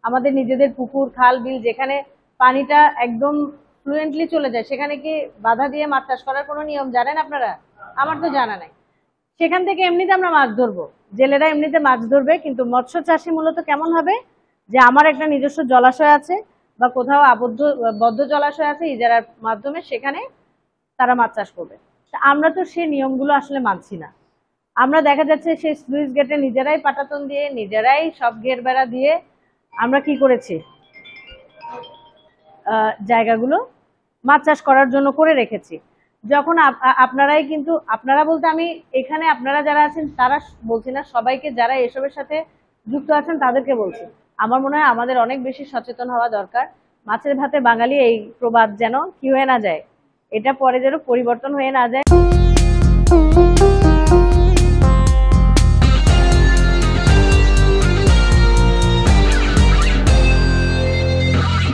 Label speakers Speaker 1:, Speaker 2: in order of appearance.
Speaker 1: আমাদের নিজেদের পুকুর খাল বিল যেখানে পানিটা একদম ফ্লুয়েন্টলি চলে যায় সেখানে কি বাধা দিয়ে মাছ চাষ করার কোনো নিয়ম জানেন আপনারা? আমার তো জানা নাই। সেখান থেকে এমনিতে আমরা মাছ ধরবো, জেলেরা এমনিতে মাছ ধরবে, কিন্তু মৎস্য চাষী মূলত কেমন হবে যে আমার একটা নিজস্ব জলাশয় আছে বা কোথাও বদ্ধ জলাশয় আছে ইজারার মাধ্যমে, সেখানে তারা মাছ চাষ করবে। আমরা তো সেই নিয়মগুলো আসলে মানছি না। আমরা দেখা যাচ্ছে সেই স্লুইস গেটে নিজেরাই পাটাতন দিয়ে নিজেরাই সব ঘের বেড়া দিয়ে আমরা কি করেছি, জায়গাগুলো মাছ চাষ করার জন্য করে রেখেছি। যখন আপনারাই কিন্তু, আপনারা বলতে আমি এখানে আপনারা যারা আছেন তারা বলছি না, সবাইকে যারা এসবের সাথে যুক্ত আছেন তাদেরকে বলছি, আমার মনে হয় আমাদের অনেক বেশি সচেতন হওয়া দরকার। মাছের ভাতে বাঙালি এই প্রবাদ যেন কি হয়ে না যায়, এটা পরে যেন পরিবর্তন হয়ে না যায়।